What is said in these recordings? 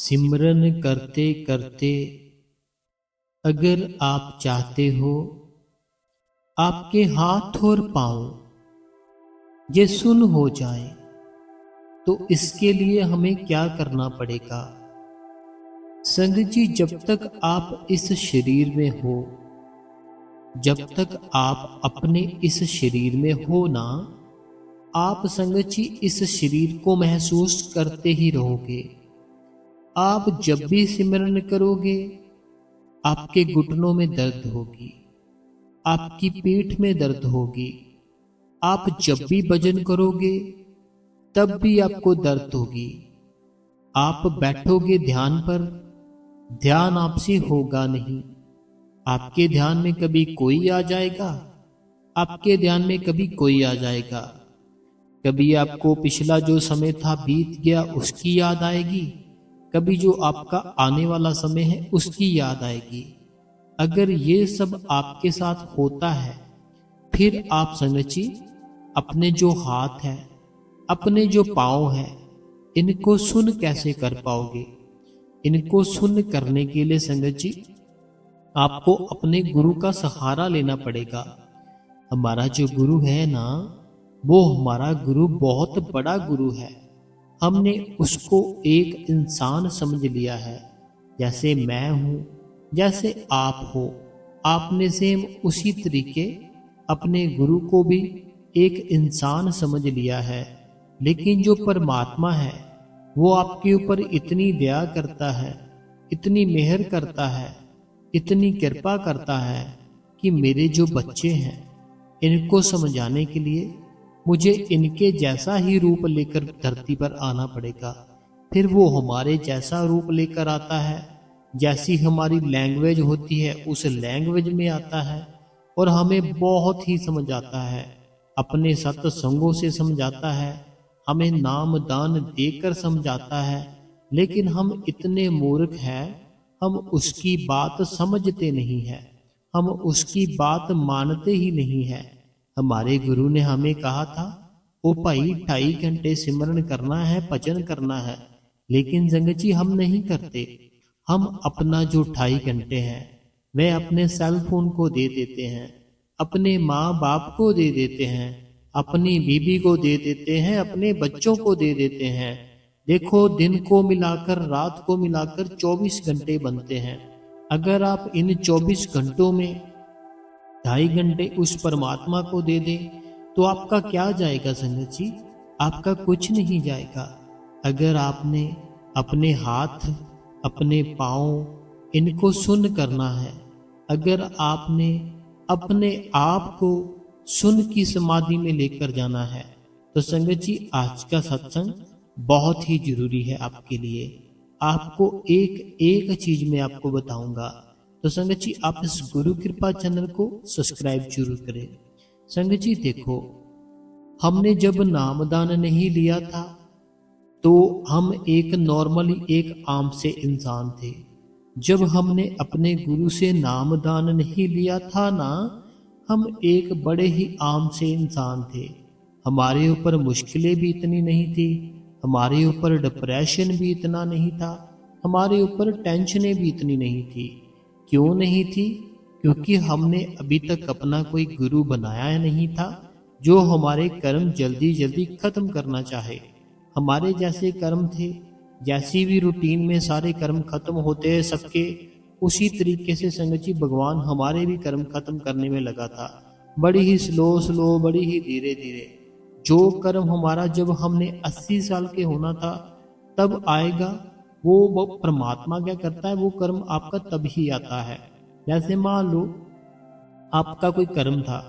सिमरन करते करते अगर आप चाहते हो आपके हाथ और पांव ये सुन्न हो जाए, तो इसके लिए हमें क्या करना पड़ेगा। संगत जी, जब तक आप इस शरीर में हो, जब तक आप अपने इस शरीर में हो ना, आप संगत जी इस शरीर को महसूस करते ही रहोगे। आप जब भी सिमरन करोगे आपके घुटनों में दर्द होगी, आपकी पीठ में दर्द होगी। आप जब भी भजन करोगे तब भी आपको दर्द होगी। आप बैठोगे ध्यान पर, ध्यान आपसे होगा नहीं। आपके ध्यान में कभी कोई आ जाएगा, आपके ध्यान में कभी कोई आ जाएगा। कभी आपको पिछला जो समय था बीत गया उसकी याद आएगी, कभी जो आपका आने वाला समय है उसकी याद आएगी। अगर ये सब आपके साथ होता है, फिर आप संगत जी अपने जो हाथ है, अपने जो पांव है, इनको सुन्न कैसे कर पाओगे। इनको सुन्न करने के लिए संगत जी आपको अपने गुरु का सहारा लेना पड़ेगा। हमारा जो गुरु है ना, वो हमारा गुरु बहुत बड़ा गुरु है। हमने उसको एक इंसान समझ लिया है। जैसे मैं हूं, जैसे आप हो, आपने सेम उसी तरीके अपने गुरु को भी एक इंसान समझ लिया है। लेकिन जो परमात्मा है वो आपके ऊपर इतनी दया करता है, इतनी मेहर करता है, इतनी कृपा करता है कि मेरे जो बच्चे हैं इनको समझाने के लिए मुझे इनके जैसा ही रूप लेकर धरती पर आना पड़ेगा। फिर वो हमारे जैसा रूप लेकर आता है, जैसी हमारी लैंग्वेज होती है उस लैंग्वेज में आता है और हमें बहुत ही समझ आता है। अपने सत्संगों से समझाता है, हमें नाम दान देकर समझाता है। लेकिन हम इतने मूर्ख हैं, हम उसकी बात समझते नहीं है, हम उसकी बात मानते ही नहीं है। हमारे गुरु ने हमें कहा था, ओ भाई 2.5 घंटे सिमरन करना है, भजन करना है। लेकिन संगत जी हम नहीं करते। हम अपना जो 2.5 घंटे हैं वह अपने सेल फोन को दे देते हैं, अपने माँ बाप को दे देते हैं, अपनी बीबी को दे देते हैं, अपने बच्चों को दे देते हैं। देखो, दिन को मिलाकर रात को मिलाकर 24 घंटे बनते हैं। अगर आप इन 24 घंटों में 2.5 घंटे उस परमात्मा को दे दें तो आपका क्या जाएगा संगत जी। आपका कुछ नहीं जाएगा। अगर आपने अपने हाथ, अपने पाँव इनको सुन्न करना है, अगर आपने अपने आप को सुन्न की समाधि में लेकर जाना है, तो संगत जी आज का सत्संग बहुत ही जरूरी है आपके लिए। आपको एक एक चीज मैं आपको बताऊंगा। तो संगत जी आप इस गुरु कृपा चैनल को सब्सक्राइब जरूर करें। संगत जी देखो, हमने जब नामदान नहीं लिया था तो हम एक नॉर्मली एक आम से इंसान थे। जब हमने अपने गुरु से नामदान नहीं लिया था ना, हम एक बड़े ही आम से इंसान थे। हमारे ऊपर मुश्किलें भी इतनी नहीं थी, हमारे ऊपर डिप्रेशन भी इतना नहीं था, हमारे ऊपर टेंशनें भी इतनी नहीं थी। क्यों नहीं थी? क्योंकि हमने अभी तक अपना कोई गुरु बनाया नहीं था जो हमारे कर्म जल्दी जल्दी खत्म करना चाहे। हमारे जैसे कर्म थे, जैसी भी रूटीन में सारे कर्म खत्म होते हैं सबके, उसी तरीके से संगत जी भगवान हमारे भी कर्म खत्म करने में लगा था। बड़ी ही स्लो, बड़ी ही धीरे धीरे। जो कर्म हमारा जब हमने 80 साल के होना था तब आएगा, वो परमात्मा क्या करता है, वो कर्म आपका तब ही आता है। जैसे मान लो आपका कोई कर्म था,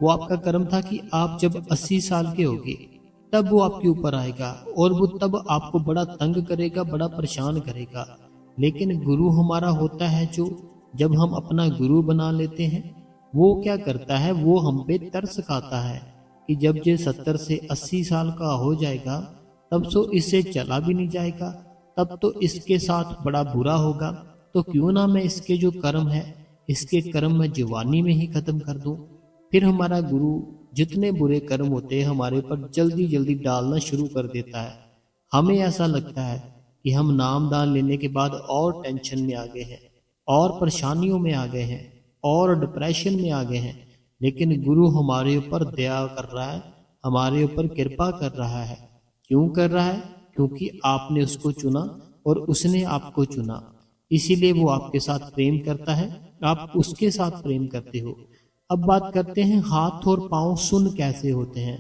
वो आपका कर्म था कि आप जब 80 साल के होगे तब वो आपके ऊपर आएगा और वो तब आपको बड़ा तंग करेगा, बड़ा परेशान करेगा। लेकिन गुरु हमारा होता है जो जब हम अपना गुरु बना लेते हैं, वो क्या करता है, वो हम पे तरस खाता है कि जब ये 70 से 80 साल का हो जाएगा तब तो इससे चला भी नहीं जाएगा, तब तो इसके साथ बड़ा बुरा होगा। तो क्यों ना मैं इसके जो कर्म है, इसके कर्म मैं जवानी में ही खत्म कर दूं। फिर हमारा गुरु जितने बुरे कर्म होते हैं हमारे ऊपर जल्दी जल्दी डालना शुरू कर देता है। हमें ऐसा लगता है कि हम नामदान लेने के बाद और टेंशन में आ गए हैं, और परेशानियों में आ गए हैं, और डिप्रेशन में आ गए हैं। लेकिन गुरु हमारे ऊपर दया कर रहा है, हमारे ऊपर कृपा कर रहा है। क्यों कर रहा है? क्योंकि आपने उसको चुना और उसने आपको चुना, इसीलिए वो आपके साथ प्रेम करता है, आप उसके साथ प्रेम करते हो। अब बात करते हैं हाथ और पांव सुन कैसे होते हैं।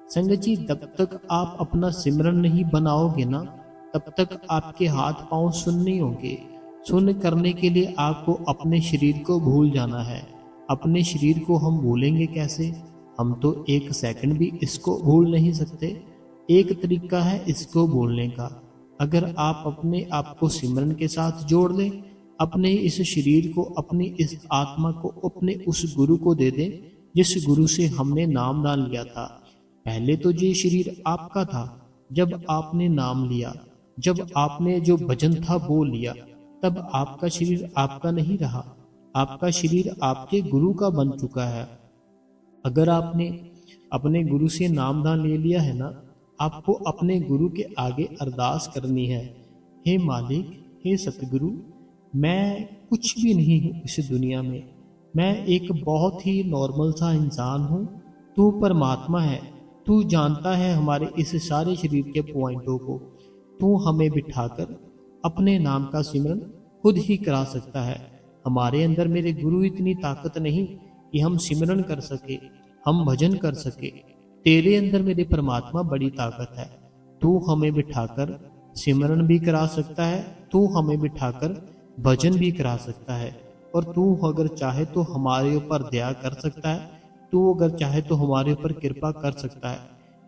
संगत जी, तब तक आप अपना सिमरन नहीं बनाओगे ना, तब तक आपके हाथ पांव सुन नहीं होंगे। सुन करने के लिए आपको अपने शरीर को भूल जाना है। अपने शरीर को हम भूलेंगे कैसे? हम तो एक सेकंड भी इसको भूल नहीं सकते। एक तरीका है इसको भूलने का। अगर आप अपने आप को सिमरन के साथ जोड़ लें, अपने इस शरीर को, अपनी इस आत्मा को अपने उस गुरु को दे दें जिस गुरु से हमने नाम दान लिया था। पहले तो ये शरीर आपका था, जब आपने नाम लिया, जब आपने जो भजन था वो लिया, तब आपका शरीर आपका नहीं रहा, आपका शरीर आपके गुरु का बन चुका है। अगर आपने अपने गुरु से नाम दान ले लिया है ना, आपको अपने गुरु के आगे अरदास करनी है, हे मालिक, हे सतगुरु, मैं कुछ भी नहीं हूँ इस दुनिया में, मैं एक बहुत ही नॉर्मल सा इंसान हूँ, तू परमात्मा है, तू जानता है हमारे इस सारे शरीर के पॉइंटों को, तू हमें बिठाकर अपने नाम का सिमरन खुद ही करा सकता है। हमारे अंदर मेरे गुरु इतनी ताकत नहीं कि हम सिमरन कर सके, हम भजन कर सके। तेरे अंदर मेरे परमात्मा बड़ी ताकत है, तू हमें बिठाकर सिमरन भी करा सकता है, तू हमें बिठाकर भजन भी करा सकता है, और तू अगर चाहे तो हमारे ऊपर दया कर सकता है, तू अगर चाहे तो हमारे ऊपर कृपा कर सकता है।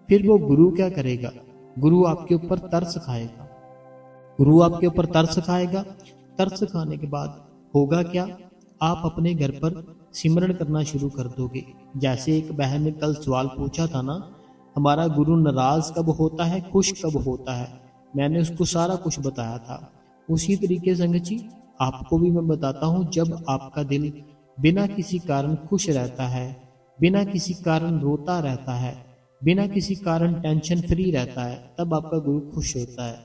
फिर वो गुरु क्या करेगा? गुरु आपके ऊपर तरस खाएगा, गुरु आपके ऊपर तरस खाएगा। तरस खाने के बाद होगा क्या? आप अपने घर पर सिमरन करना शुरू कर दोगे। जैसे एक बहन ने कल सवाल पूछा था ना, हमारा गुरु नाराज कब होता है, खुश कब होता है, मैंने उसको सारा कुछ बताया था। उसी तरीके संगत जी, आपको भी मैं बताता हूँ, जब आपका दिल बिना किसी कारण खुश रहता है, बिना किसी कारण रोता रहता है, बिना किसी कारण टेंशन फ्री रहता है, तब आपका गुरु खुश होता है।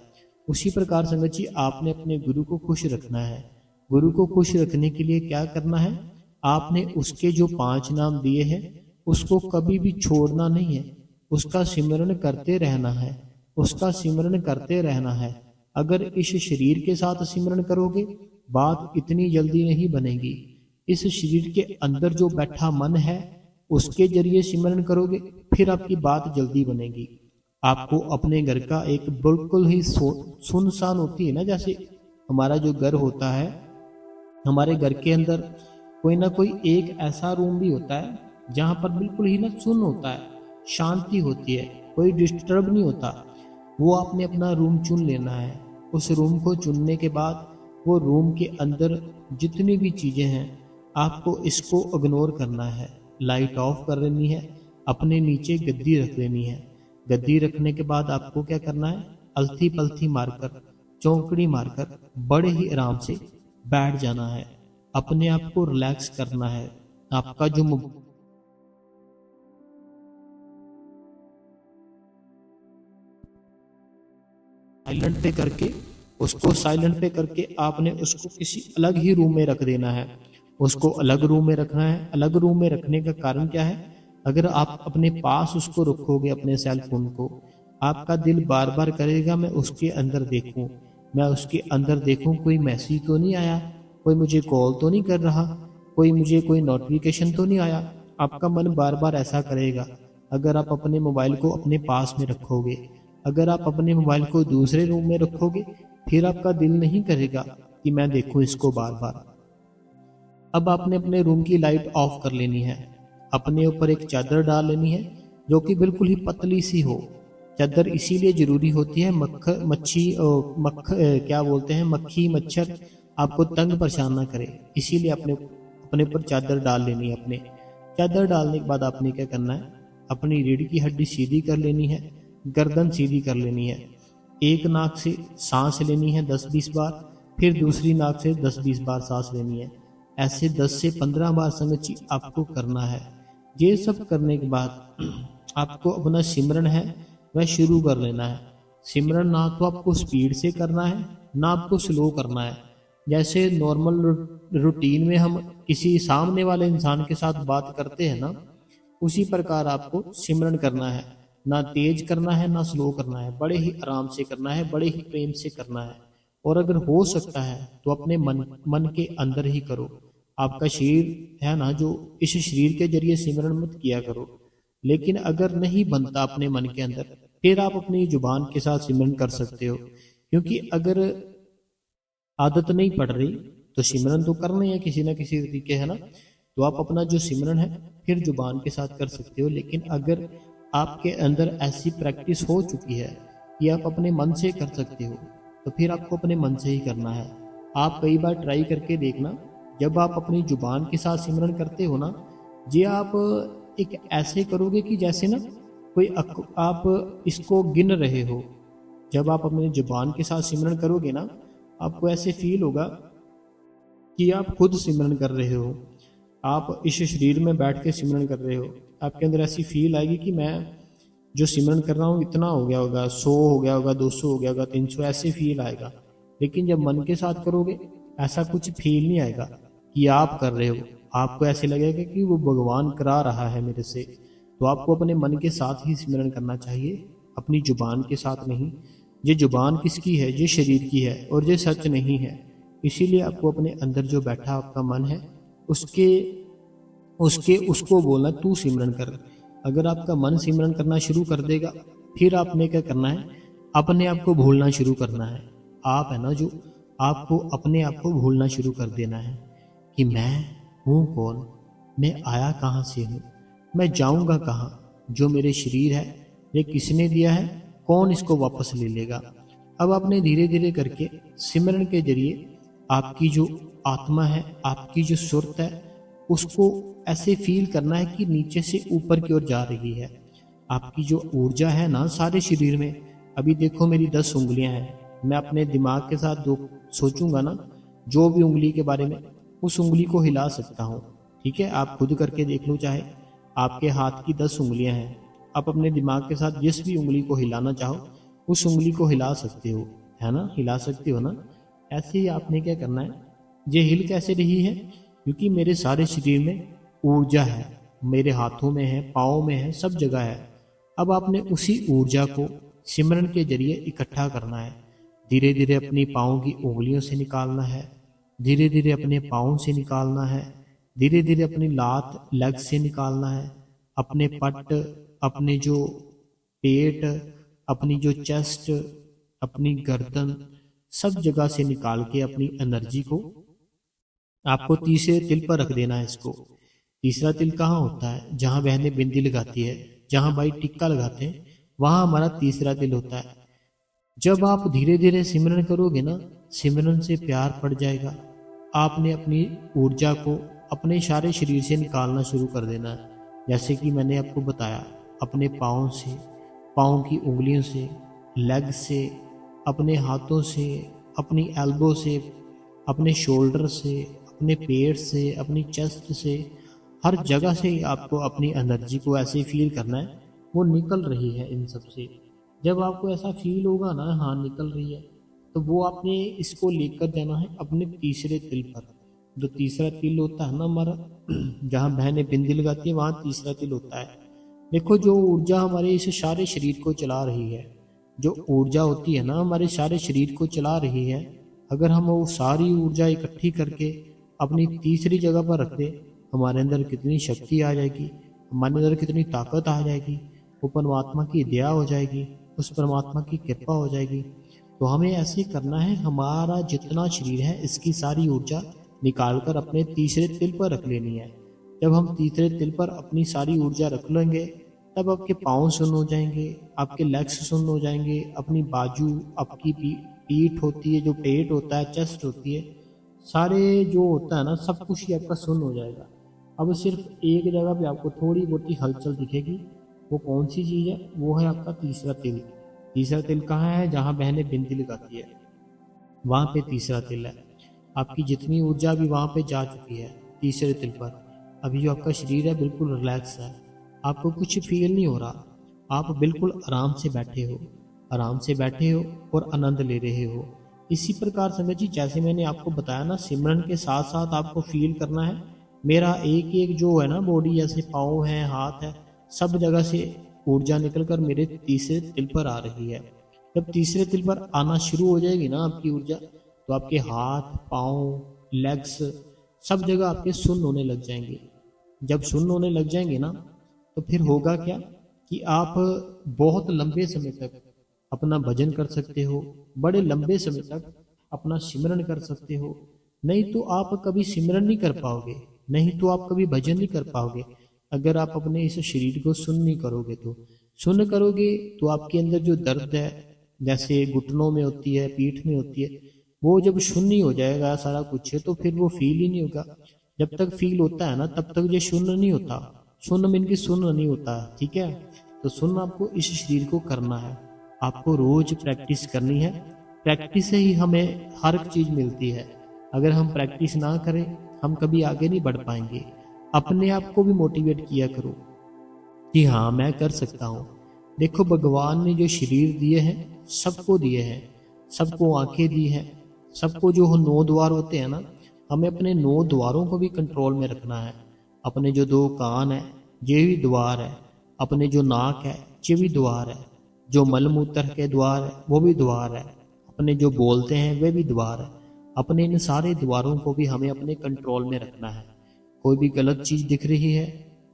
उसी प्रकार संगत जी, आपने अपने गुरु को खुश रखना है। गुरु को खुश रखने के लिए क्या करना है? आपने उसके जो 5 नाम दिए हैं उसको कभी भी छोड़ना नहीं है, उसका सिमरन करते रहना है, उसका सिमरन करते रहना है। अगर इस शरीर के साथ सिमरन करोगे, बात इतनी जल्दी नहीं बनेगी। इस शरीर के अंदर जो बैठा मन है उसके जरिए सिमरन करोगे, फिर आपकी बात जल्दी बनेगी। आपको अपने घर का एक बिल्कुल ही सुनसान होती है ना, जैसे हमारा जो घर होता है, हमारे घर के अंदर कोई ना कोई एक ऐसा रूम भी होता है जहाँ पर बिल्कुल ही ना सुन होता है, शांति होती है, कोई डिस्टर्ब नहीं होता। वो आपने अपना रूम चुन लेना है। उस रूम को चुनने के बाद वो रूम के अंदर जितनी भी चीज़ें हैं आपको इसको इग्नोर करना है, लाइट ऑफ कर लेनी है, अपने नीचे गद्दी रख लेनी है। गद्दी रखने के बाद आपको क्या करना है? अलथी पलथी मारकर, चौंकड़ी मारकर बड़े ही आराम से बैठ जाना है, अपने आप को रिलैक्स करना है। आपका जो साइलेंट पे करके, उसको साइलेंट पे करके आपने उसको किसी अलग ही रूम में रख देना है, उसको अलग रूम में रखना है। अलग रूम में रखने का कारण क्या है? अगर आप अपने पास उसको रखोगे, अपने सेल फोन को, आपका दिल बार बार करेगा मैं उसके अंदर देखूं, मैं उसके अंदर देखूं, कोई मैसेज तो नहीं आया, कोई मुझे कॉल तो नहीं कर रहा, कोई मुझे कोई नोटिफिकेशन तो नहीं आया। आपका मन बार बार ऐसा करेगा। अगर आप अपने मोबाइल को अपने पास में रखोगे, अगर आप अपने मोबाइल को दूसरे रूम में रखोगे, फिर आपका दिल नहीं करेगा कि मैं देखूं इसको बार बार। अब आपने अपने रूम की लाइट ऑफ कर लेनी है, अपने ऊपर एक चादर डाल लेनी है जो कि बिल्कुल ही पतली सी हो। चादर इसीलिए जरूरी होती है, क्या बोलते हैं, मक्खी मच्छर आपको तंग परेशान ना करे, इसीलिए अपने अपने ऊपर चादर डाल लेनी है। अपने चादर डालने के बाद आपने क्या करना है? अपनी रीढ़ की हड्डी सीधी कर लेनी है, गर्दन सीधी कर लेनी है। एक नाक से सांस लेनी है 10-20 बार, फिर दूसरी नाक से 10-20 बार सांस लेनी है। ऐसे 10 से 15 बार संगत जी आपको करना है। ये सब करने के बाद आपको अपना सिमरन है वह शुरू कर लेना है। सिमरन ना तो आपको स्पीड से करना है ना आपको स्लो करना है। जैसे नॉर्मल रूटीन में हम किसी सामने वाले इंसान के साथ बात करते हैं ना, उसी प्रकार आपको सिमरन करना है। ना तेज करना है ना स्लो करना है, बड़े ही आराम से करना है, बड़े ही प्रेम से करना है। और अगर हो सकता है तो अपने मन मन के अंदर ही करो। आपका शरीर है ना, जो इस शरीर के जरिए सिमरन मत किया करो। लेकिन अगर नहीं बनता अपने मन के अंदर, फिर आप अपनी जुबान के साथ सिमरन कर सकते हो। क्योंकि अगर आदत नहीं पड़ रही तो सिमरन तो करना ही है किसी ना किसी तरीके, है ना। तो आप अपना जो सिमरन है फिर जुबान के साथ कर सकते हो। लेकिन अगर आपके अंदर ऐसी प्रैक्टिस हो चुकी है कि आप अपने मन से कर सकते हो, तो फिर आपको अपने मन से ही करना है। आप कई बार ट्राई करके देखना, जब आप अपनी जुबान के साथ सिमरन करते हो ना, ये आप एक ऐसे करोगे कि जैसे ना कोई आप इसको गिन रहे हो। जब आप अपने जुबान के साथ सिमरन करोगे ना, आपको ऐसे फील होगा कि आप खुद सिमरन कर रहे हो। आप इस शरीर में बैठ के सिमरन कर रहे हो। आपके अंदर ऐसी फील आएगी कि मैं जो सिमरन कर रहा हूँ इतना हो गया होगा, 100 हो गया होगा, 200 हो गया होगा, 300, ऐसे फील आएगा। लेकिन जब मन के साथ करोगे ऐसा कुछ फील नहीं आएगा कि आप कर रहे हो। आपको ऐसे लगेगा कि वो भगवान करा रहा है मेरे से। तो आपको अपने मन के साथ ही सिमरन करना चाहिए, अपनी जुबान के साथ नहीं। ये जुबान किसकी है? ये शरीर की है और ये सच नहीं है। इसीलिए आपको अपने अंदर जो बैठा आपका मन है उसके उसके उसको बोलना तू सिमरन कर। अगर आपका मन सिमरन करना शुरू कर देगा, फिर आपने क्या करना है, अपने आप को भूलना शुरू करना है। आप है ना, जो आपको अपने आप को भूलना शुरू कर देना है कि मैं हूँ कौन, मैं आया कहाँ से हूँ, मैं जाऊँगा कहाँ, जो मेरे शरीर है ये किसने दिया है, कौन इसको वापस ले लेगा। अब आपने धीरे धीरे करके सिमरन के जरिए आपकी जो आत्मा है, आपकी जो सुरत है, उसको ऐसे फील करना है कि नीचे से ऊपर की ओर जा रही है। आपकी जो ऊर्जा है ना सारे शरीर में, अभी देखो मेरी 10 उंगलियां हैं, मैं अपने दिमाग के साथ जो सोचूंगा ना, जो भी उंगली के बारे में, उस उंगली को हिला सकता हूँ। ठीक है, आप खुद करके देख लो। चाहे आपके हाथ की 10 उंगलियां हैं, आप अपने दिमाग के साथ जिस भी उंगली को हिलाना चाहो उस उंगली को हिला सकते हो, है ना, हिला सकते हो ना। ऐसे ही आपने क्या करना है, ये हिल कैसे रही है, क्योंकि मेरे सारे शरीर में ऊर्जा है, मेरे हाथों में है, पाँव में है, सब जगह है। अब आपने उसी ऊर्जा को सिमरन के जरिए इकट्ठा करना है। धीरे धीरे अपनी पाँव की उंगलियों से निकालना है, धीरे धीरे अपने पाँव से निकालना है, धीरे धीरे अपनी लात लेग से निकालना है, अपने पट, अपने जो पेट, अपनी जो चेस्ट, अपनी गर्दन, सब जगह से निकाल के अपनी एनर्जी को आपको तीसरे तिल पर रख देना है इसको। तीसरा तिल कहाँ होता है? जहाँ बहनें बिंदी लगाती है, जहाँ भाई टिक्का लगाते हैं, वहाँ हमारा तीसरा तिल होता है। जब आप धीरे धीरे सिमरन करोगे ना, सिमरन से प्यार पड़ जाएगा। आपने अपनी ऊर्जा को अपने सारे शरीर से निकालना शुरू कर देना है। जैसे कि मैंने आपको बताया, अपने पाँव से, पाँव की उंगलियों से, लेग से, अपने हाथों से, अपनी एल्बो से, अपने शोल्डर से, अपने पेट से, अपनी चेस्ट से, हर जगह से आपको अपनी एनर्जी को ऐसे फील करना है वो निकल रही है इन सब से। जब आपको ऐसा फील होगा ना, हाँ निकल रही है, तो वो आपने इसको लेकर जाना है अपने तीसरे तिल पर। जो तीसरा तिल होता है ना हमारा, जहाँ बहनें बिंदी लगाती है वहाँ तीसरा तिल होता है। देखो, जो ऊर्जा हमारे इस सारे शरीर को चला रही है, जो ऊर्जा होती है ना हमारे सारे शरीर को चला रही है, अगर हम वो सारी ऊर्जा इकट्ठी करके अपनी तीसरी जगह पर रख दें, हमारे अंदर कितनी शक्ति आ जाएगी, हमारे अंदर कितनी ताकत आ जाएगी, वो परमात्मा की दया हो जाएगी, उस परमात्मा की कृपा हो जाएगी। तो हमें ऐसे करना है, हमारा जितना शरीर है इसकी सारी ऊर्जा निकालकर अपने तीसरे तिल पर रख लेनी है। जब हम तीसरे तिल पर अपनी सारी ऊर्जा रख लेंगे, तब आपके पाँव सुन्न हो जाएंगे, आपके लेग्स सुन्न हो जाएंगे, अपनी बाजू, आपकी पीठ होती है, जो पेट होता है, चेस्ट होती है, सारे जो होता है ना सब कुछ ही आपका सुन्न हो जाएगा। अब सिर्फ एक जगह पे आपको थोड़ी बहुत ही हलचल दिखेगी। वो कौन सी चीज़ है? वो है आपका तीसरा तिल। तीसरा तिल कहाँ है? जहाँ बहनें बिंदी लगाती है, वहाँ पे तीसरा तिल है। आपकी जितनी ऊर्जा भी वहाँ पे जा चुकी है तीसरे तिल पर। अभी जो आपका शरीर है बिल्कुल रिलैक्स है, आपको कुछ फील नहीं हो रहा, आप बिल्कुल आराम से बैठे हो। आराम से बैठे हो और आनंद ले रहे हो। इसी प्रकार संगत जी जैसे मैंने आपको बताया ना, सिमरन के साथ साथ आपको फील करना है मेरा एक एक जो है ना बॉडी, जैसे पाँव है, हाथ है, सब जगह से ऊर्जा निकल कर मेरे तीसरे तिल पर आ रही है। जब तीसरे तिल पर आना शुरू हो जाएगी ना आपकी ऊर्जा, तो आपके हाथ, पाँव, लेग्स सब जगह आपके सुन्न होने लग जाएंगे। जब सुन्न होने लग जाएंगे ना, तो फिर होगा क्या कि आप बहुत लंबे समय तक अपना भजन कर सकते हो, बड़े लंबे समय तक अपना सिमरन कर सकते हो। नहीं तो आप कभी सिमरन नहीं कर पाओगे, नहीं तो आप कभी भजन नहीं कर पाओगे। अगर आप अपने इस शरीर को सुन्न नहीं करोगे, तो सुन्न करोगे तो आपके अंदर जो दर्द है, जैसे घुटनों में होती है, पीठ में होती है, वो जब शून्य हो जाएगा सारा कुछ, तो फिर वो फील ही नहीं होगा। जब तक फील होता है ना, तब तक ये शून्य नहीं होता। शून्य मीन की शून्य नहीं होता, ठीक है। तो शून्य आपको इस शरीर को करना है, आपको रोज प्रैक्टिस करनी है। प्रैक्टिस से ही हमें हर एक चीज मिलती है। अगर हम प्रैक्टिस ना करें, हम कभी आगे नहीं बढ़ पाएंगे। अपने आप को भी मोटिवेट किया करो कि हाँ मैं कर सकता हूँ। देखो भगवान ने जो शरीर दिए हैं सबको दिए हैं, सबको आंखें दी हैं, सबको जो 9 द्वार होते हैं ना, हमें अपने 9 द्वारों को भी कंट्रोल में रखना है। अपने जो 2 कान है ये भी द्वार है, अपने जो नाक है ये भी द्वार है, जो मलमूत्र के द्वार है वो भी द्वार है, अपने जो बोलते हैं वे भी द्वार है। अपने इन सारे द्वारों को भी हमें अपने कंट्रोल में रखना है। कोई भी गलत चीज दिख रही है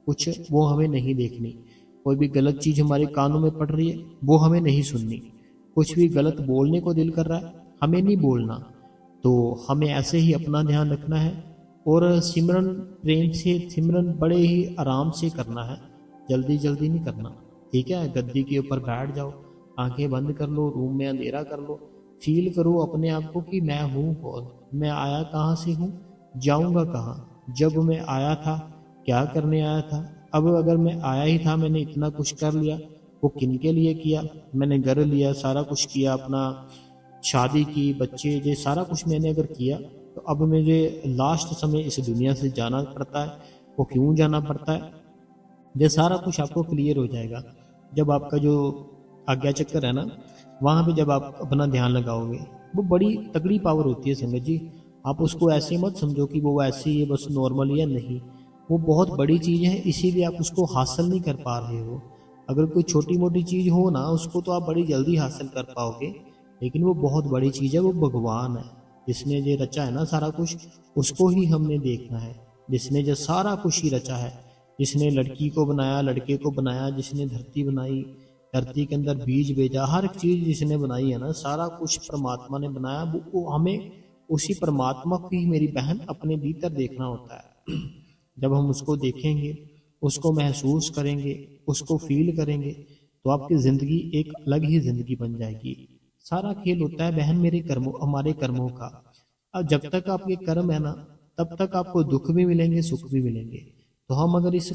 कुछ, वो हमें नहीं देखनी। कोई भी गलत चीज हमारे कानों में पड़ रही है वो हमें नहीं सुननी। कुछ भी गलत बोलने को दिल कर रहा है हमें नहीं बोलना। तो हमें ऐसे ही अपना ध्यान रखना है और सिमरन प्रेम से, सिमरन बड़े ही आराम से करना है, जल्दी जल्दी नहीं करना, ठीक है। गद्दी के ऊपर बैठ जाओ, आंखें बंद कर लो, रूम में अंधेरा कर लो, फील करो अपने आप को कि मैं हूँ कौन, मैं आया कहाँ से हूँ, जाऊँगा कहाँ, जब मैं आया था क्या करने आया था, अब अगर मैं आया ही था, मैंने इतना कुछ कर लिया, वो किन के लिए किया, मैंने घर लिया, सारा कुछ किया, अपना शादी की, बच्चे, ये सारा कुछ मैंने अगर किया, तो अब मुझे लास्ट समय इस दुनिया से जाना पड़ता है, वो क्यों जाना पड़ता है, ये सारा कुछ आपको क्लियर हो जाएगा जब आपका जो आज्ञा चक्कर है ना, वहाँ पे जब आप अपना ध्यान लगाओगे। वो बड़ी तगड़ी पावर होती है संगत जी। आप उसको ऐसे मत समझो कि वो ऐसे ही है बस नॉर्मल ही है, नहीं, वो बहुत बड़ी चीज़ है, इसीलिए आप उसको हासिल नहीं कर पा रहे हो। अगर कोई छोटी मोटी चीज़ हो ना, उसको तो आप बड़ी जल्दी हासिल कर पाओगे, लेकिन वो बहुत बड़ी चीज़ है, वो भगवान है जिसने ये रचा है ना सारा कुछ, उसको ही हमने देखना है। जिसने जो सारा कुछ ही रचा है, जिसने लड़की को बनाया, लड़के को बनाया, जिसने धरती बनाई, धरती के अंदर बीज भेजा, हर एक चीज जिसने बनाई है ना, सारा कुछ परमात्मा ने बनाया। वो हमें उसी परमात्मा को ही मेरी बहन अपने भीतर देखना होता है। जब हम उसको देखेंगे, उसको महसूस करेंगे, उसको फील करेंगे, तो आपकी जिंदगी एक अलग ही जिंदगी बन जाएगी। सारा खेल होता है बहन मेरे कर्मों, हमारे कर्मों का। अब जब तक आपके कर्म है ना, तब तक आपको दुख भी मिलेंगे, सुख भी मिलेंगे। तो हम अगर इस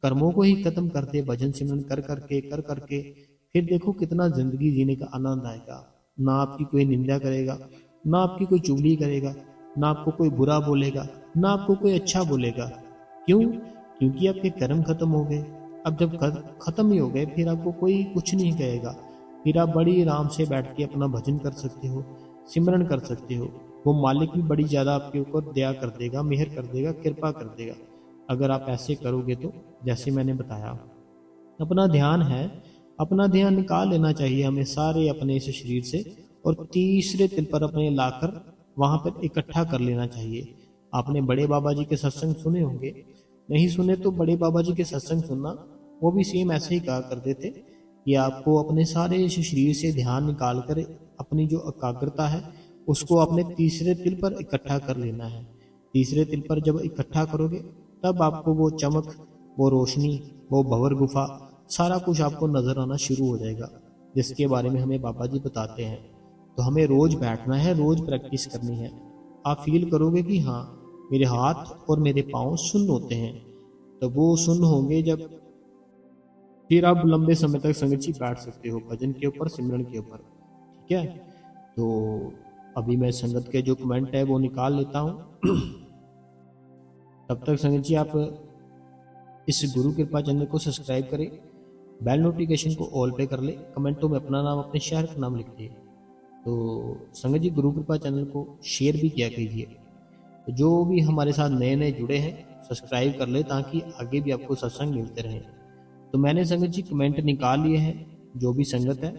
कर्मों को ही खत्म करते, भजन सिमरन कर करके, फिर देखो कितना जिंदगी जीने का आनंद आएगा। ना आपकी कोई निंदा करेगा, ना आपकी कोई चुगली करेगा, ना आपको कोई बुरा बोलेगा, ना आपको कोई अच्छा बोलेगा। क्यों? क्योंकि आपके कर्म खत्म हो गए। अब जब खत्म ही हो गए, फिर आपको कोई कुछ नहीं कहेगा। फिर आप बड़ी आराम से बैठ के अपना भजन कर सकते हो, सिमरन कर सकते हो। वो मालिक भी बड़ी ज्यादा आपके ऊपर दया कर देगा, मेहर कर देगा, कृपा कर देगा, अगर आप ऐसे करोगे तो। जैसे मैंने बताया, अपना ध्यान है, अपना ध्यान निकाल लेना चाहिए हमें सारे अपने इस शरीर से, और तीसरे तिल पर अपने लाकर वहां पर इकट्ठा कर लेना चाहिए। आपने बड़े बाबा जी के सत्संग सुने होंगे, नहीं सुने तो बड़े बाबा जी के सत्संग सुनना। वो भी सेम ऐसे ही कहा करते थे कि आपको अपने सारे इस शरीर से ध्यान निकाल कर अपनी जो एकाग्रता है उसको अपने तीसरे तिल पर इकट्ठा कर लेना है। तीसरे तिल पर जब इकट्ठा करोगे, तब आपको वो चमक, वो रोशनी, वो भंवर गुफा, सारा कुछ आपको नजर आना शुरू हो जाएगा, जिसके बारे में हमें बाबा जी बताते हैं। तो हमें रोज बैठना है, रोज प्रैक्टिस करनी है। आप फील करोगे कि हाँ मेरे हाथ और मेरे पाँव सुन्न होते हैं। तो वो सुन्न होंगे जब, फिर आप लंबे समय तक संगत जी बैठ सकते हो भजन के ऊपर, सिमरन के ऊपर, ठीक है। तो अभी मैं संगत के जो कमेंट है वो निकाल लेता हूँ। तब तक संगत जी आप इस गुरु कृपा चैनल को सब्सक्राइब करें बेल नोटिफिकेशन को ऑल पे कर ले, कमेंटों में अपना नाम, अपने शहर का नाम लिख दे। तो संगत जी गुरु कृपा चैनल को शेयर भी किया कीजिए। तो जो भी हमारे साथ नए नए जुड़े हैं सब्सक्राइब कर ले, ताकि आगे भी आपको सत्संग मिलते रहें। तो मैंने संगत जी कमेंट निकाल लिए हैं जो भी संगत है।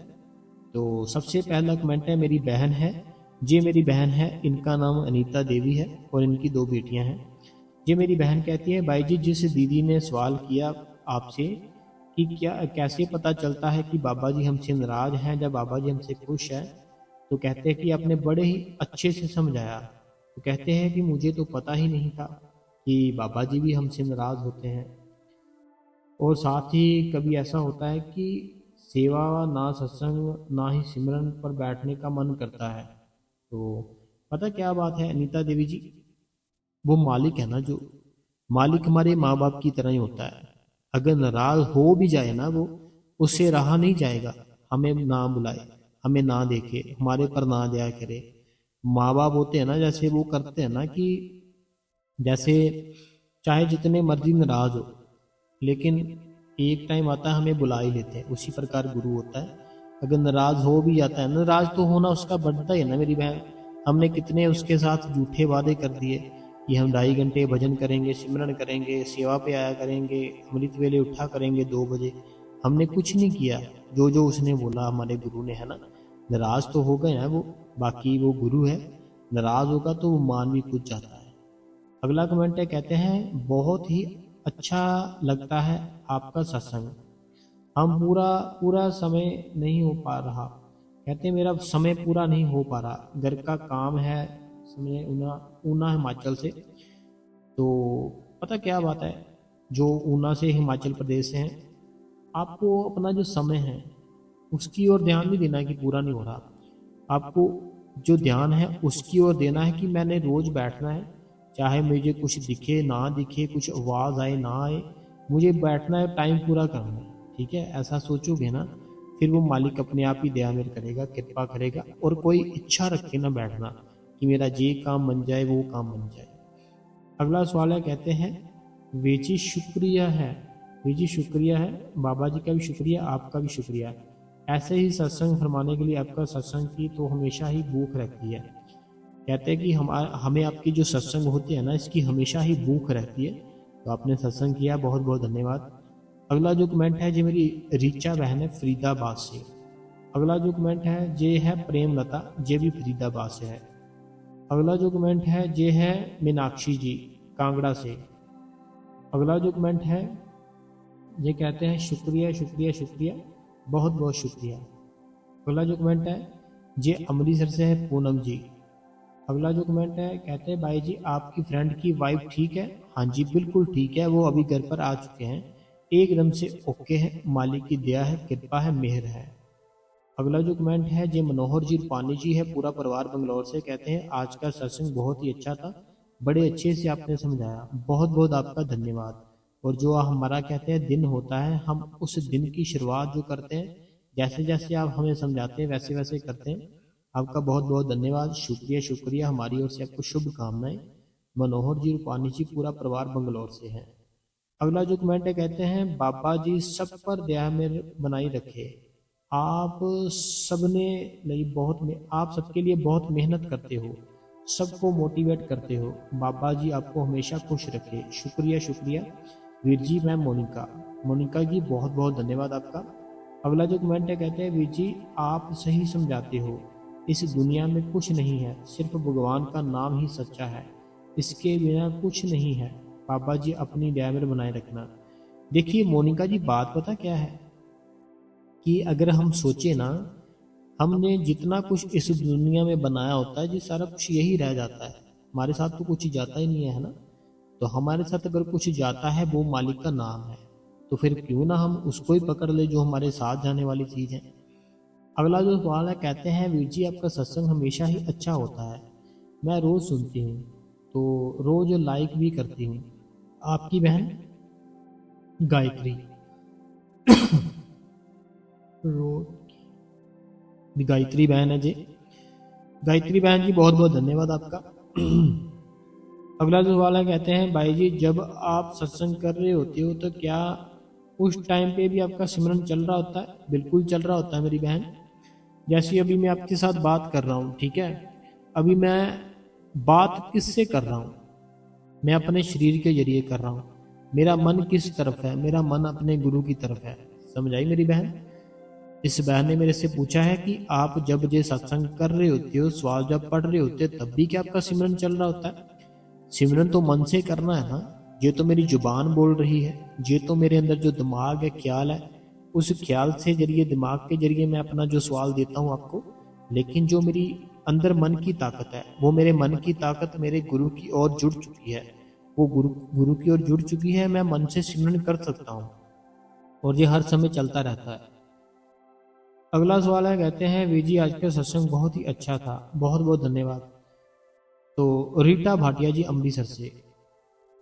तो सबसे पहला कमेंट है, मेरी बहन है, ये मेरी बहन है, इनका नाम अनीता देवी है और इनकी 2 बेटियां हैं। ये मेरी बहन कहती है, भाई जी जिस दीदी ने सवाल किया आपसे कि क्या कैसे पता चलता है कि बाबा जी हमसे नाराज हैं जब बाबा जी हमसे खुश हैं, तो कहते हैं कि आपने बड़े ही अच्छे से समझाया। तो कहते हैं कि मुझे तो पता ही नहीं था कि बाबा जी भी हमसे नाराज होते हैं। और साथ ही कभी ऐसा होता है कि सेवा ना सत्संग ना ही सिमरन पर बैठने का मन करता है। तो पता क्या बात है अनीता देवी जी, वो मालिक है ना, जो मालिक हमारे माँ बाप की तरह ही होता है। अगर नाराज हो भी जाए ना, वो उससे रहा नहीं जाएगा। हमें ना बुलाए, हमें ना देखे, हमारे पर ना दया करे। माँ बाप होते हैं ना, जैसे वो करते हैं ना कि जैसे चाहे जितने मर्जी नाराज हो, लेकिन एक टाइम आता है हमें बुला ही लेते हैं। उसी प्रकार गुरु होता है, अगर नाराज हो भी जाता है, नाराज तो होना उसका बनता ही है ना मेरी बहन। हमने कितने उसके साथ झूठे वादे कर दिए कि हम 2.5 घंटे भजन करेंगे, सिमरन करेंगे, सेवा पे आया करेंगे, अमृत वेले उठा करेंगे 2 बजे। हमने कुछ नहीं किया जो जो उसने बोला हमारे गुरु ने, है ना। नाराज तो हो गए हैं वो, बाकी वो गुरु है, नाराज होगा तो वो मान भी कुछ जाता है। अगला कमेंट है, कहते हैं बहुत ही अच्छा लगता है आपका सत्संग, हम पूरा पूरा समय नहीं हो पा रहा। कहते हैं मेरा समय पूरा नहीं हो पा रहा, घर का काम है, समय ऊना ऊना हिमाचल से। तो पता क्या बात है, जो ऊना से हिमाचल प्रदेश से हैं, आपको अपना जो समय है उसकी ओर ध्यान नहीं देना कि पूरा नहीं हो रहा। आपको जो ध्यान है उसकी ओर देना है कि मैंने रोज बैठना है, चाहे मुझे कुछ दिखे ना दिखे, कुछ आवाज़ आए ना आए, मुझे बैठना है, टाइम पूरा करना है। ठीक है, ऐसा सोचोगे ना, फिर वो मालिक अपने आप ही दया मेरे करेगा, कृपा करेगा। और कोई इच्छा रख के ना बैठना कि मेरा ये काम बन जाए, वो काम बन जाए। अगला सवाल है, कहते हैं वीर शुक्रिया है, वीर शुक्रिया है, बाबा जी का भी शुक्रिया, आपका भी शुक्रिया। ऐसे ही सत्संग फरमाने के लिए आपका सत्संग की तो हमेशा ही भूख रहती है। कहते हैं कि हमें आपकी जो सत्संग होते हैं ना, इसकी हमेशा ही भूख रहती है। तो आपने सत्संग किया, बहुत बहुत धन्यवाद। अगला जो कमेंट है जी मेरी रीचा बहन है फरीदाबाद से। अगला जो कमेंट है ये है प्रेमलता, ये भी फरीदाबाद से है। अगला जो कमेंट है ये है मीनाक्षी जी कांगड़ा से। अगला जो कमेंट है ये कहते हैं शुक्रिया शुक्रिया शुक्रिया, बहुत बहुत शुक्रिया। अगला जो कमेंट है ये अमृतसर से है पूनम जी। अगला जो कमेंट है, कहते हैं भाई जी आपकी फ्रेंड की वाइफ ठीक है? हाँ जी बिल्कुल ठीक है, वो अभी घर पर आ चुके हैं, एकदम से ओके है, मालिक की दया है, कृपा है, मेहर है। अगला जो कमेंट है ये मनोहर जी रूपानी जी है, पूरा परिवार बंगलौर से। कहते हैं आज का सत्संग बहुत ही अच्छा था, बड़े अच्छे से आपने समझाया, बहुत बहुत आपका धन्यवाद। और जो हमारा कहते हैं दिन होता है, हम उस दिन की शुरुआत जो करते हैं, जैसे जैसे आप हमें समझाते हैं वैसे वैसे करते हैं। आपका बहुत बहुत धन्यवाद, शुक्रिया शुक्रिया, हमारी ओर से आपको शुभकामनाएं। मनोहर जी रूपानी जी, पूरा परिवार बंगलौर से है। अगला जो कमेंट है, कहते हैं बाबा जी सब पर दया में बनाई रखे, आप सबने लिए आप सबके लिए बहुत मेहनत करते हो, सबको मोटिवेट करते हो, बाबा जी आपको हमेशा खुश रखे, शुक्रिया शुक्रिया। वीर जी मैम मोनिका, मोनिका जी बहुत बहुत धन्यवाद आपका। अगला जो कमेंट है, कहते हैं वीर जी आप सही समझाते हो, इस दुनिया में कुछ नहीं है, सिर्फ भगवान का नाम ही सच्चा है, इसके बिना कुछ नहीं है, बाबा जी अपनी दया में बनाए रखना। देखिए मोनिका जी बात पता क्या है कि अगर हम सोचे ना, हमने जितना कुछ इस दुनिया में बनाया होता है जी सारा कुछ यही रह जाता है, हमारे साथ तो कुछ जाता ही नहीं है ना। तो हमारे साथ अगर कुछ जाता है वो मालिक का नाम है, तो फिर क्यों ना हम उसको ही पकड़ ले जो हमारे साथ जाने वाली चीज है। अगला जो सवाल है, कहते हैं वीर जी आपका सत्संग हमेशा ही अच्छा होता है, मैं रोज सुनती हूँ, तो रोज लाइक भी करती हूँ। आपकी बहन गायत्री, गायत्री बहन है जी, गायत्री बहन जी बहुत बहुत धन्यवाद आपका। अगला जो सवाल है, कहते हैं भाई जी जब आप सत्संग कर रहे होते हो तो क्या उस टाइम पे भी आपका सिमरन चल रहा होता है, बिल्कुल चल रहा होता है मेरी बहन। जैसे अभी मैं आपके साथ बात कर रहा हूँ, ठीक है, अभी मैं बात किससे कर रहा हूँ? मैं अपने शरीर के जरिए कर रहा हूँ। मेरा मन किस तरफ है? मेरा मन अपने गुरु की तरफ है। समझ आई मेरी बहन? इस बहन ने मेरे से पूछा है कि आप जब ये सत्संग कर रहे होते हो, स्वाल जब पढ़ रहे होते हो, तब भी क्या आपका सिमरन चल रहा होता है? सिमरन तो मन से करना है ना। ये तो मेरी जुबान बोल रही है, ये तो मेरे अंदर जो दिमाग है, ख्याल है, उस ख्याल से जरिए, दिमाग के जरिए मैं अपना जो सवाल देता हूँ आपको। लेकिन जो मेरी अंदर मन की ताकत है, वो मेरे मन की ताकत मेरे गुरु की ओर जुड़ चुकी है। वो गुरु गुरु की ओर जुड़ चुकी है। मैं मन से सिमरन कर सकता हूँ और ये हर समय चलता रहता है। अगला सवाल है, कहते हैं वीर जी आज का सत्संग बहुत ही अच्छा था, बहुत बहुत धन्यवाद। तो रीटा भाटिया जी अमृतसर से।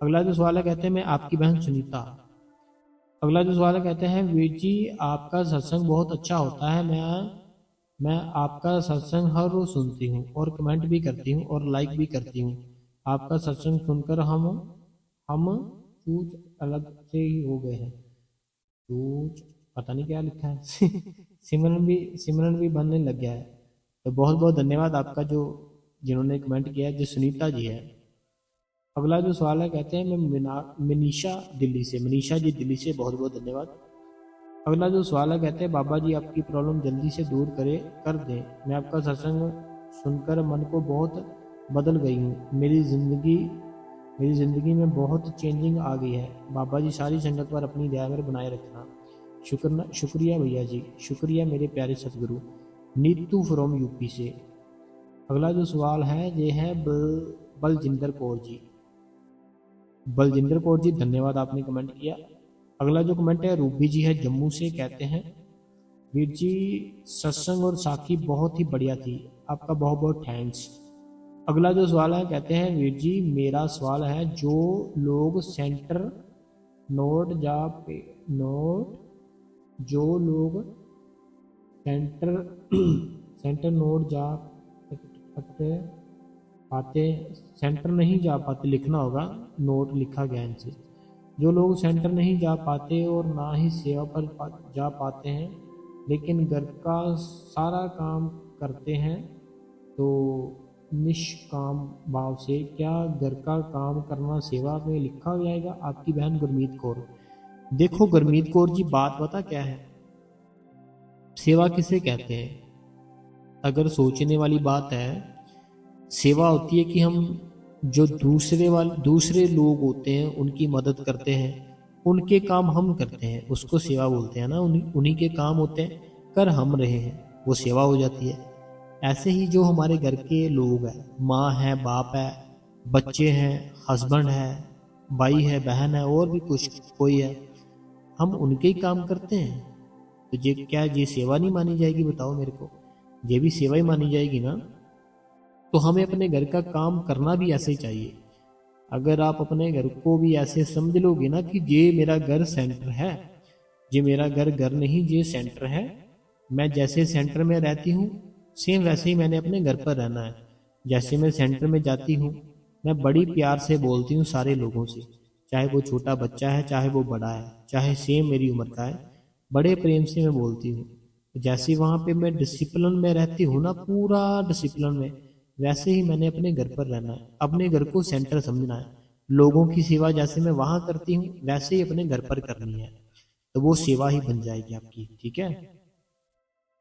अगला जो सवाल है, कहते हैं मैं आपकी बहन सुनीता। अगला जो सवाल है, कहते हैं वीर जी आपका सत्संग बहुत अच्छा होता है। मैं आपका सत्संग हर रोज सुनती हूँ और कमेंट भी करती हूँ और लाइक भी करती हूँ। आपका सत्संग सुनकर हम चूज अलग से ही हो गए हैं। चूज पता नहीं क्या लिखा है सिमरन भी बनने लग गया है। तो बहुत बहुत धन्यवाद आपका, जो जिन्होंने कमेंट किया है, जो सुनीता जी है। अगला जो सवाल है, कहते हैं मैं मनीषा दिल्ली से। मनीषा जी दिल्ली से, बहुत बहुत धन्यवाद। अगला जो सवाल है, कहते हैं बाबा जी आपकी प्रॉब्लम जल्दी से दूर कर दें। मैं आपका सत्संग सुनकर मन को बहुत बदल गई हूँ। मेरी ज़िंदगी में बहुत चेंजिंग आ गई है। बाबा जी सारी संगत पर अपनी दया में बनाए रखना। शुक्रिया भैया जी, शुक्रिया मेरे प्यारे सतगुरु। नीतू फ्रॉम यूपी से। अगला जो सवाल है ये है बलजिंदर कौर जी। बलजिंदर कौर जी धन्यवाद, आपने कमेंट किया। अगला जो कमेंट है रूबी जी है जम्मू से। कहते हैं वीर जी सत्संग और साखी बहुत ही बढ़िया थी, आपका बहुत बहुत थैंक्स। अगला जो सवाल है, कहते हैं वीर जी मेरा सवाल है, जो लोग सेंटर नोट जा पे नोट जो लोग सेंटर सेंटर नोट जा पाते पाते सेंटर नहीं जा पाते, लिखना होगा, नोट लिखा गया इनसे। जो लोग सेंटर नहीं जा पाते और ना ही सेवा पर जा पाते हैं, लेकिन घर का सारा काम करते हैं, तो निष्काम भाव से क्या घर का काम करना सेवा में लिखा जाएगा? आपकी बहन गुरमीत कौर। देखो गुरमीत कौर जी, बात पता क्या है, सेवा किसे कहते हैं? अगर सोचने वाली बात है, सेवा होती है कि हम जो दूसरे लोग होते हैं उनकी मदद करते हैं, उनके काम हम करते हैं, उसको सेवा बोलते हैं ना। उन्हीं के काम होते हैं, कर हम रहे हैं, वो सेवा हो जाती है। ऐसे ही जो हमारे घर के लोग हैं, माँ है, बाप है, बच्चे हैं, हस्बैंड है, भाई है, बहन है, और भी कुछ कोई है, हम उनके ही काम करते हैं। तो ये क्या ये सेवा नहीं मानी जाएगी? बताओ मेरे को, ये भी सेवा ही मानी जाएगी ना। तो हमें अपने घर का काम करना भी ऐसे ही चाहिए। अगर आप अपने घर को भी ऐसे समझ लोगे ना कि ये मेरा घर सेंटर है, ये मेरा घर नहीं, ये सेंटर है, मैं जैसे सेंटर में रहती हूँ सेम वैसे ही मैंने अपने घर पर रहना है। जैसे मैं सेंटर में जाती हूँ, मैं बड़ी प्यार से बोलती हूँ सारे लोगों से, चाहे वो छोटा बच्चा है, चाहे वो बड़ा है, चाहे सेम मेरी उम्र का है, बड़े प्रेम से मैं बोलती हूँ। जैसे वहाँ पे मैं डिसिप्लिन में रहती हूँ ना, पूरा डिसिप्लिन में, वैसे ही मैंने अपने घर पर रहना है, अपने घर को सेंटर समझना है। लोगों की सेवा जैसे मैं वहां करती हूँ, वैसे ही अपने घर पर करनी है, तो वो सेवा ही बन जाएगी आपकी। ठीक है।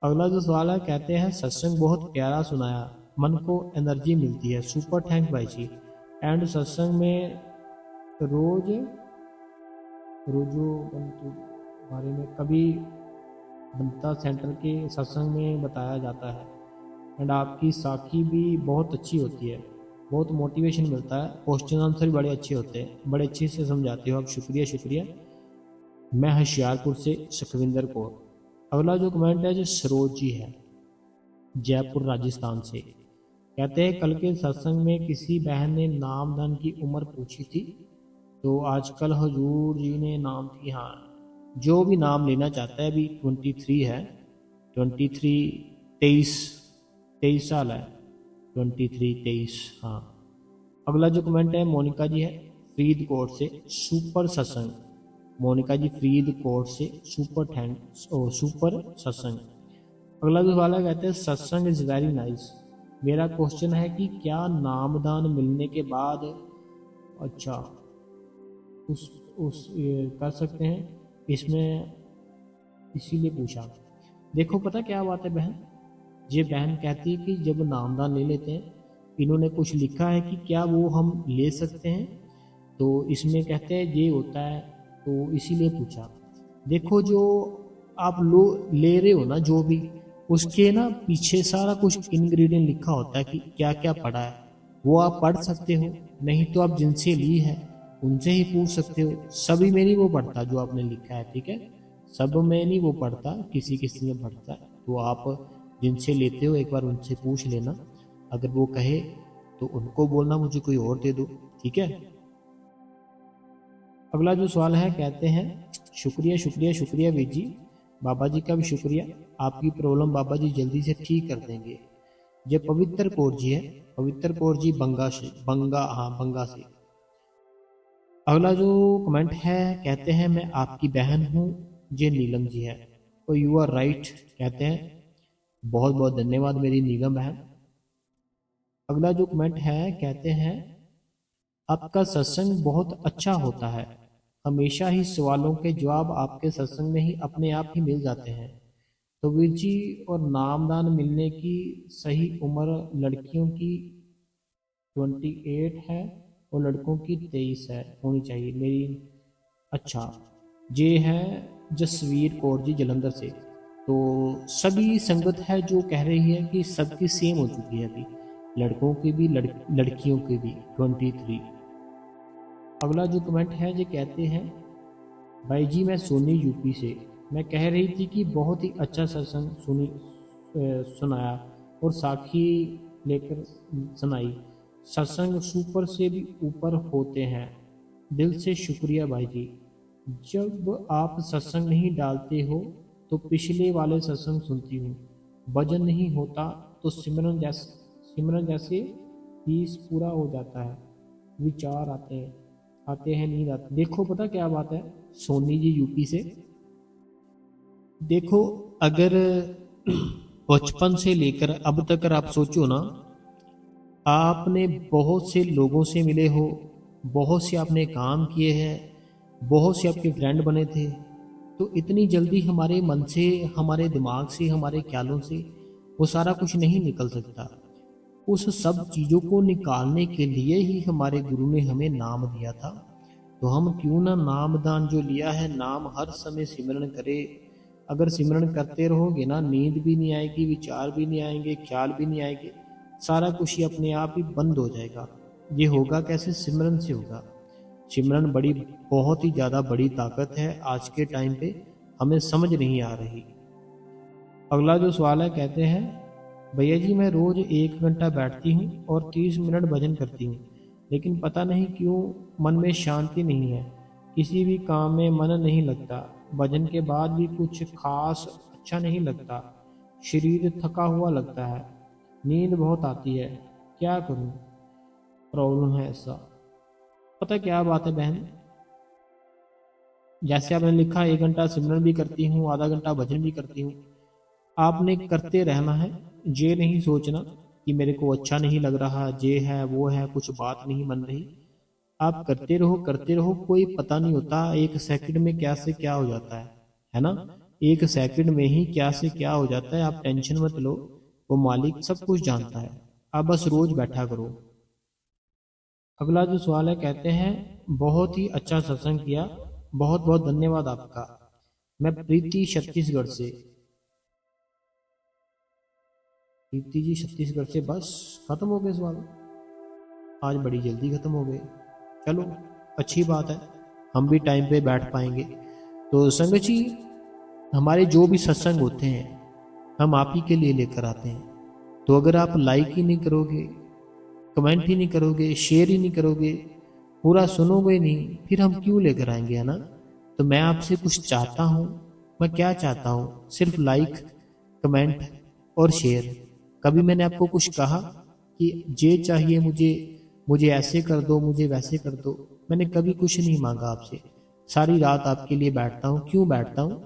अगला जो सवाल है, कहते हैं सत्संग बहुत प्यारा सुनाया, मन को एनर्जी मिलती है। सुपर थैंक भाई जी। एंड सत्संग में रोज रोजो बंतु बारे में कभी बनता सेंटर के सत्संग में बताया जाता है। एंड आपकी साखी भी बहुत अच्छी होती है, बहुत मोटिवेशन मिलता है, क्वेश्चन आंसर भी बड़े अच्छे होते हैं, बड़े अच्छे से समझाते हो आप। शुक्रिया शुक्रिया। मैं होशियारपुर से सुखविंदर कौर। अगला जो कमेंट है जो सरोज जी है, जयपुर राजस्थान से। कहते हैं कल के सत्संग में किसी बहन ने नामदान की उम्र पूछी थी, तो आजकल हजूर जी ने नाम की, हाँ जो भी नाम लेना चाहता है, अभी 23 है, 23 साल है, 23 हाँ। अगला जो कमेंट है मोनिका जी है फरीदकोट से। सुपर सत्संग, मोनिका जी फरीदकोट से सुपर थैंक्स ओ सुपर सत्संग। अगला जो सवाल है कहते हैं सत्संग इज वेरी नाइस। मेरा क्वेश्चन है कि क्या नामदान मिलने के बाद अच्छा उस कर सकते हैं इसमें, इसीलिए पूछा। देखो पता क्या बात है बहन, ये बहन कहती है कि जब नामदान ले लेते हैं, इन्होंने कुछ लिखा है कि क्या वो हम ले सकते हैं, तो इसमें कहते हैं ये होता है, तो इसीलिए पूछा। देखो जो आप लो ले रहे हो ना जो भी, उसके ना पीछे सारा कुछ इंग्रेडिएंट लिखा होता है कि क्या क्या पड़ा है, वो आप पढ़ सकते हो। नहीं तो आप जिनसे ली है उनसे ही पूछ सकते हो। सभी में नहीं वो पढ़ता जो आपने लिखा है, ठीक है, सब में नहीं वो पढ़ता, किसी किसी में पढ़ता है। तो आप जिनसे लेते हो एक बार उनसे पूछ लेना, अगर वो कहे तो उनको बोलना मुझे कोई और दे दो, ठीक है। अगला जो सवाल है कहते हैं शुक्रिया शुक्रिया शुक्रिया वीर जी, बाबा जी का भी शुक्रिया, आपकी प्रॉब्लम बाबा जी जल्दी से ठीक कर देंगे। ये पवित्र कौर जी है, पवित्र कौर जी बंगा से, बंगा से। अगला जो कमेंट है कहते हैं मैं आपकी बहन हूँ, ये नीलम जी है। तो यू आर राइट कहते हैं, बहुत बहुत धन्यवाद मेरी नीलम बहन। अगला जो कमेंट है कहते हैं आपका सत्संग बहुत अच्छा होता है, हमेशा ही सवालों के जवाब आपके सत्संग में ही अपने आप ही मिल जाते हैं। तो वीर जी, और नामदान मिलने की सही उम्र लड़कियों की 28 है और लड़कों की 23 है होनी चाहिए मेरी। अच्छा, ये है जसवीर कौर जी जलंधर से। तो सभी संगत है जो कह रही है कि सबकी सेम हो चुकी है अभी, लड़कों की भी लड़कियों की भी 23। अगला जो कमेंट है ये कहते हैं भाई जी मैं सोनी यूपी से, मैं कह रही थी कि बहुत ही अच्छा सत्संग सुनाया और साखी लेकर सुनाई, सत्संग सुपर से भी ऊपर होते हैं, दिल से शुक्रिया भाई जी। जब आप सत्संग नहीं डालते हो तो पिछले वाले सत्संग सुनती हूँ, भजन नहीं होता तो सिमरन जैसे पीस पूरा हो जाता है, विचार आते हैं नींद आती। देखो पता क्या बात है सोनी जी यूपी से, देखो अगर बचपन से लेकर अब तक आप सोचो ना, आपने बहुत से लोगों से मिले हो, बहुत से आपने काम किए हैं, बहुत से आपके फ्रेंड बने थे, तो इतनी जल्दी हमारे मन से, हमारे दिमाग से, हमारे ख्यालों से वो सारा कुछ नहीं निकल सकता। उस सब चीज़ों को निकालने के लिए ही हमारे गुरु ने हमें नाम दिया था। तो हम क्यों ना नामदान जो लिया है, नाम हर समय सिमरन करे। अगर सिमरन करते रहोगे ना, नींद भी नहीं आएगी, विचार भी नहीं आएंगे, ख्याल भी नहीं आएंगे, सारा कुछ ही अपने आप ही बंद हो जाएगा। ये होगा कैसे? सिमरन से होगा। सिमरन बड़ी, बहुत ही ज़्यादा बड़ी ताकत है, आज के टाइम पे हमें समझ नहीं आ रही। अगला जो सवाल है कहते हैं भैया जी मैं रोज़ 1 घंटा बैठती हूँ और 30 मिनट भजन करती हूँ, लेकिन पता नहीं क्यों मन में शांति नहीं है, किसी भी काम में मन नहीं लगता, भजन के बाद भी कुछ खास अच्छा नहीं लगता, शरीर थका हुआ लगता है, नींद बहुत आती है, क्या करूँ? प्रॉब्लम है ऐसा। पता क्या बात है बहन, जैसे आपने लिखा 1 घंटा सिमरन भी करती हूँ, आधा घंटा भजन भी करती हूँ, आपने करते रहना है। ये नहीं सोचना कि मेरे को अच्छा नहीं लग रहा, ये है वो है, कुछ बात नहीं बन रही। आप करते रहो, कोई पता नहीं होता 1 सेकंड में क्या से क्या हो जाता है ना? 1 सेकंड में ही क्या से क्या हो जाता है। आप टेंशन मत लो, वो मालिक सब कुछ जानता है, आप बस रोज बैठा करो। अगला जो सवाल है कहते हैं बहुत ही अच्छा सत्संग किया, बहुत बहुत धन्यवाद आपका। मैं प्रीति छत्तीसगढ़ से। प्रीति जी छत्तीसगढ़ से, बस खत्म हो गए सवाल, आज बड़ी जल्दी खत्म हो गए। चलो अच्छी बात है, हम भी टाइम पे बैठ पाएंगे। तो संगत जी, हमारे जो भी सत्संग होते हैं हम आप ही के लिए लेकर आते हैं। तो अगर आप लाइक ही नहीं करोगे, कमेंट ही नहीं करोगे, शेयर ही नहीं करोगे, पूरा सुनोगे नहीं, फिर हम क्यों लेकर आएंगे, है ना? तो मैं आपसे कुछ चाहता हूँ। मैं क्या चाहता हूँ? सिर्फ लाइक, कमेंट और शेयर। कभी मैंने आपको कुछ कहा कि ये चाहिए मुझे, मुझे ऐसे कर दो, मुझे वैसे कर दो? मैंने कभी कुछ नहीं मांगा आपसे। सारी रात आपके लिए बैठता हूँ। क्यों बैठता हूँ?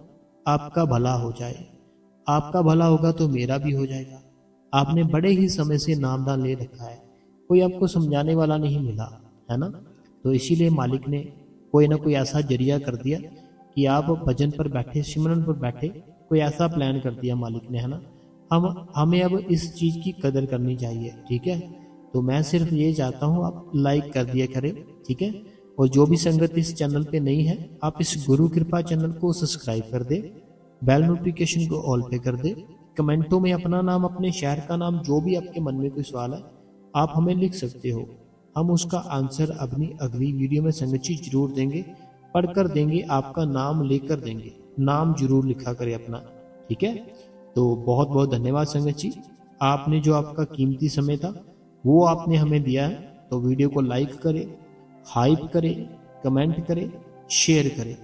आपका भला हो जाए। आपका भला होगा तो मेरा भी हो जाएगा। आपने बड़े ही समय से नामदान ले रखा है, कोई आपको समझाने वाला नहीं मिला, है ना? तो इसीलिए मालिक ने कोई ना कोई ऐसा जरिया कर दिया कि आप भजन पर बैठे, सिमरन पर बैठे, कोई ऐसा प्लान कर दिया मालिक ने, है ना? हमें अब इस चीज़ की कदर करनी चाहिए, ठीक है? तो मैं सिर्फ ये चाहता हूँ आप लाइक कर दिया करें, ठीक है? और जो भी संगत इस चैनल पे नहीं है, आप इस गुरु कृपा चैनल को सब्सक्राइब कर दे, बेल नोटिफिकेशन को ऑल पे कर दे। कमेंटों में अपना नाम, अपने शहर का नाम, जो भी आपके मन में कोई सवाल है आप हमें लिख सकते हो। हम उसका आंसर अपनी अगली वीडियो में संगत जी जरूर देंगे, पढ़कर देंगे, आपका नाम लेकर देंगे। नाम जरूर लिखा करें अपना, ठीक है? तो बहुत बहुत धन्यवाद संगत जी, आपने जो आपका कीमती समय था वो आपने हमें दिया है। तो वीडियो को लाइक करें, हाइप करें, कमेंट करें, शेयर करें।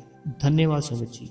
धन्यवाद संगत जी।